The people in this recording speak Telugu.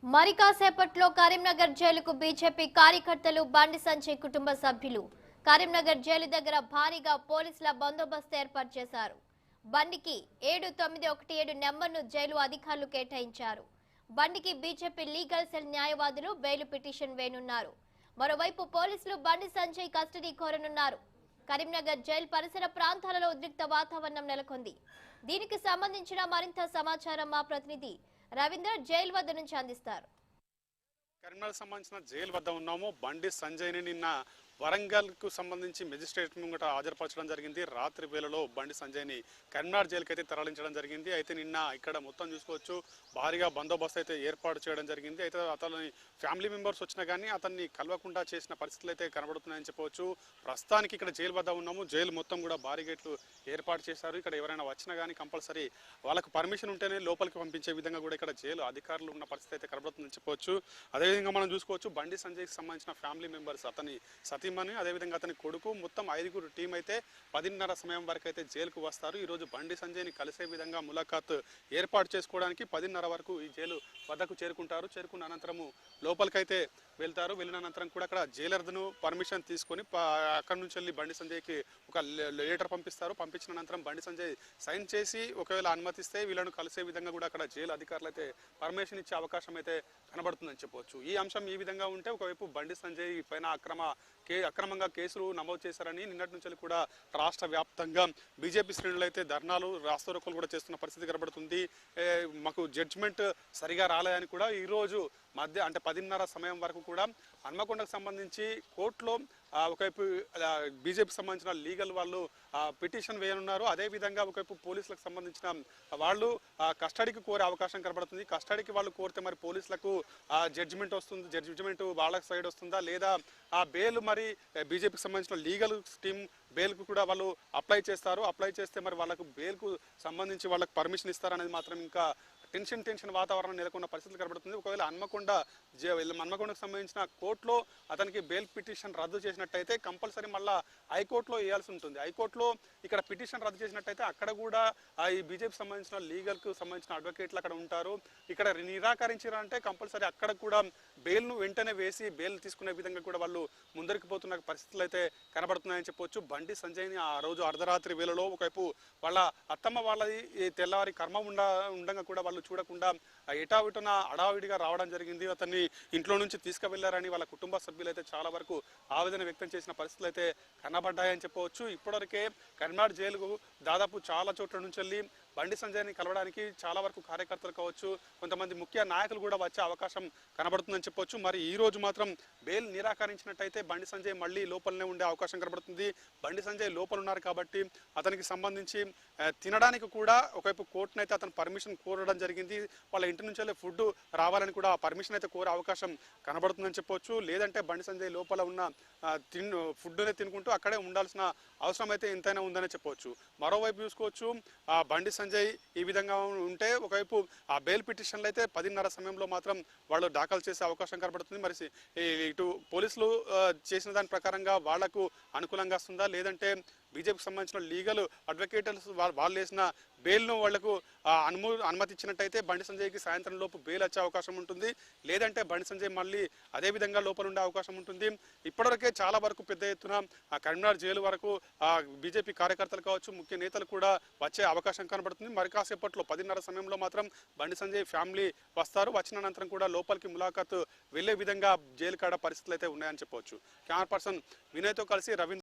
మరి కాసేపట్లో కరీంనగర్ జైలుకు బీజేపీ కార్యకర్తలు బండి సంజయ్ కుటుంబ సభ్యులు కరీంనగర్ జైలు దగ్గర భారీగా పోలీసుల బందోబస్తు ఏర్పాటు చేశారు. బండికి 7917 నెంబర్ను జైలు అధికారులు కేటాయించారు. బండికి బీజేపీ లీగల్ సెల్ న్యాయవాదులు బెయిల్ పిటిషన్ వేయనున్నారు. మరోవైపు పోలీసులు బండి సంజయ్ కస్టడీ కోరనున్నారు. కరీంనగర్ జైలు పరిసర ప్రాంతాలలో ఉద్రిక్త వాతావరణం నెలకొంది. దీనికి సంబంధించిన మరింత సమాచారం మా ప్రతినిధి రవీందర్ జైలు వద్ద నుంచి అందిస్తారు. కరీంనగర్ సంబంధించిన జైలు వద్ద ఉన్నాము. బండి సంజయ్ని నిన్న వరంగల్కు సంబంధించి మెజిస్ట్రేట్ ముంగట హాజరుపరచడం జరిగింది. రాత్రి వేళలో బండి సంజయ్ని కరీంనగర్ జైలుకి అయితే తరలించడం జరిగింది. అయితే నిన్న ఇక్కడ మొత్తం చూసుకోవచ్చు, భారీగా బందోబస్తు అయితే ఏర్పాటు చేయడం జరిగింది. అయితే అతని ఫ్యామిలీ మెంబర్స్ వచ్చినా కానీ అతన్ని కలవకుండా చేసిన పరిస్థితులు అయితే కనబడుతున్నాయని చెప్పవచ్చు. ప్రస్తుతానికి ఇక్కడ జైలు వద్ద ఉన్నాము. జైలు మొత్తం కూడా భారీ గేట్లు ఏర్పాటు చేశారు. ఇక్కడ ఎవరైనా వచ్చినా కానీ కంపల్సరీ వాళ్ళకు పర్మిషన్ ఉంటేనే లోపలికి పంపించే విధంగా కూడా ఇక్కడ జైలు అధికారులు ఉన్న పరిస్థితి అయితే కనబడుతుందని చెప్పవచ్చు. అదేవిధంగా మనం చూసుకోవచ్చు, బండి సంజయ్కి సంబంధించిన ఫ్యామిలీ మెంబర్స్, అతని సతీమణి, అదేవిధంగా అతని కొడుకు, మొత్తం 5గురు టీం అయితే 10:30 సమయం వరకు అయితే జైలుకు వస్తారు. ఈరోజు బండి సంజయ్ని కలిసే విధంగా ములాఖాత్ ఏర్పాటు చేసుకోవడానికి 10:30 వరకు ఈ జైలు వద్దకు చేరుకుంటారు. చేరుకున్న అనంతరము లోపలికైతే వెళ్తారు. వెళ్ళిన అనంతరం కూడా అక్కడ జైలర్ను పర్మిషన్ తీసుకొని అక్కడి నుంచి వెళ్ళి బండి సంజయ్కి ఒక లెటర్ పంపిస్తారు. పంపించిన అనంతరం బండి సంజయ్ సైన్ చేసి ఒకవేళ అనుమతిస్తే వీళ్ళను కలిసే విధంగా కూడా అక్కడ జైలు అధికారులు అయితే పర్మిషన్ ఇచ్చే అవకాశం అయితే కనబడుతుందని చెప్పవచ్చు. ఈ అంశం ఈ విధంగా ఉంటే, ఒకవైపు బండి సంజయ్ పైన అక్రమంగా కేసులు నమోదు చేశారని నిన్నటి నుంచి కూడా రాష్ట్ర వ్యాప్తంగా బీజేపీ శ్రేణులు అయితే ధర్నాలు, రాస్తారోకోలు కూడా చేస్తున్న పరిస్థితి కనబడుతుంది. మాకు జడ్జిమెంట్ సరిగా రాలేదని కూడా ఈరోజు అంటే 10:30 సమయం వరకు కూడా హన్మకొండకు సంబంధించి కోర్టులో ఒకవైపు బీజేపీకి సంబంధించిన లీగల్ వాళ్ళు పిటిషన్ వేయనున్నారు. అదేవిధంగా ఒకవైపు పోలీసులకు సంబంధించిన వాళ్ళు కస్టడీకి కోరే అవకాశం కనబడుతుంది. కస్టడీకి వాళ్ళు కోరితే మరి పోలీసులకు జడ్జిమెంట్ వస్తుంది, జడ్జిమెంట్ వాళ్ళ సైడ్ వస్తుందా, లేదా ఆ బెయిల్ మరి బీజేపీకి సంబంధించిన లీగల్ టీమ్ బెయిల్కు కూడా వాళ్ళు అప్లై చేస్తారు. అప్లై చేస్తే మరి వాళ్ళకు బెయిల్కు సంబంధించి వాళ్ళకు పర్మిషన్ ఇస్తారనేది మాత్రం ఇంకా టెన్షన్ వాతావరణం నెలకొన్న పరిస్థితులు కనబడుతుంది. ఒకవేళ హన్మకొండకు సంబంధించిన కోర్టులో అతనికి బెయిల్ పిటిషన్ రద్దు చేసినట్టయితే కంపల్సరీ మళ్ళీ హైకోర్టులో వేయాల్సి ఉంటుంది. హైకోర్టులో ఇక్కడ పిటిషన్ రద్దు చేసినట్టయితే అక్కడ కూడా ఈ బీజేపీ సంబంధించిన లీగల్కు సంబంధించిన అడ్వకేట్లు అక్కడ ఉంటారు. ఇక్కడ నిరాకరించారంటే కంపల్సరీ అక్కడ కూడా బెయిల్ను వెంటనే వేసి బెయిల్ తీసుకునే విధంగా కూడా వాళ్ళు ముందరికి పోతున్న పరిస్థితులు అయితే కనబడుతున్నాయని చెప్పొచ్చు. బండి సంజయ్ని ఆ రోజు అర్ధరాత్రి వేళలో ఒకవైపు వాళ్ళ అత్తమ్మ వాళ్ళది తెల్లవారి కర్మ ఉండగా కూడా వాళ్ళు చూడకుండా ఎటావిటన అడావిడిగా రావడం జరిగింది. అతన్ని ఇంట్లో నుంచి తీసుకువెళ్లారని వాళ్ళ కుటుంబ సభ్యులు అయితే చాలా వరకు ఆవేదన వ్యక్తం చేసిన పరిస్థితులు అయితే కనబడ్డాయని చెప్పవచ్చు. ఇప్పటివరకే కరీంనగర్ జైలుకు దాదాపు చాలా చోట్ల నుంచి వెళ్ళి బండి సంజయ్ని కలవడానికి చాలా వరకు కార్యకర్తలు కావచ్చు, కొంతమంది ముఖ్య నాయకులు కూడా వచ్చే అవకాశం కనబడుతుందని చెప్పొచ్చు. మరి ఈ రోజు మాత్రం బెయిల్ నిరాకరించినట్టయితే బండి సంజయ్ మళ్ళీ లోపలనే ఉండే అవకాశం కనబడుతుంది. బండి సంజయ్ లోపల ఉన్నారు కాబట్టి అతనికి సంబంధించి తినడానికి కూడా ఒకవైపు కోర్టును అయితే అతను పర్మిషన్ కోరడం జరిగింది. వాళ్ళ ఇంటి నుంచి వెళ్ళే ఫుడ్ రావాలని కూడా పర్మిషన్ అయితే కోరే అవకాశం కనబడుతుందని చెప్పొచ్చు. లేదంటే బండి సంజయ్ లోపల ఉన్న ఫుడ్నే తినుకుంటూ అక్కడే ఉండాల్సిన అవసరం అయితే ఎంతైనా ఉందనే చెప్పవచ్చు. మరోవైపు చూసుకోవచ్చు, బండి సంజయ్ ఈ విధంగా ఉంటే ఒకవైపు ఆ బెయిల్ పిటిషన్లు అయితే 10:30 సమయంలో మాత్రం వాళ్ళు దాఖలు చేసే అవకాశం కనబడుతుంది. మరి ఇటు పోలీసులు చేసిన దాని ప్రకారంగా వాళ్లకు అనుకూలంగా వస్తుందా, లేదంటే బీజేపీకి సంబంధించిన లీగల్ అడ్వకేటర్స్ వాళ్ళు వేసిన బెయిల్ను వాళ్లకు అనుమతి ఇచ్చినట్టయితే బండి సంజయ్కి సాయంత్రం లోపు బెయిల్ వచ్చే అవకాశం ఉంటుంది. లేదంటే బండి సంజయ్ మళ్ళీ అదే విధంగా లోపల ఉండే అవకాశం ఉంటుంది. ఇప్పటివరకే చాలా వరకు పెద్ద ఎత్తున కరీంనగర్ జైలు వరకు బీజేపీ కార్యకర్తలు కావచ్చు, ముఖ్య నేతలు కూడా వచ్చే అవకాశం కనబడుతుంది. మరి కాసేపట్లో 10:30 సమయంలో మాత్రం బండి సంజయ్ ఫ్యామిలీ వస్తారు. వచ్చిన అనంతరం కూడా లోపలికి ములాఖాత్ వెళ్లే విధంగా జైలు కాడ పరిస్థితులు అయితే ఉన్నాయని చెప్పవచ్చు. కెమెరా పర్సన్ వినయ్తో కలిసి రవీంద్ర.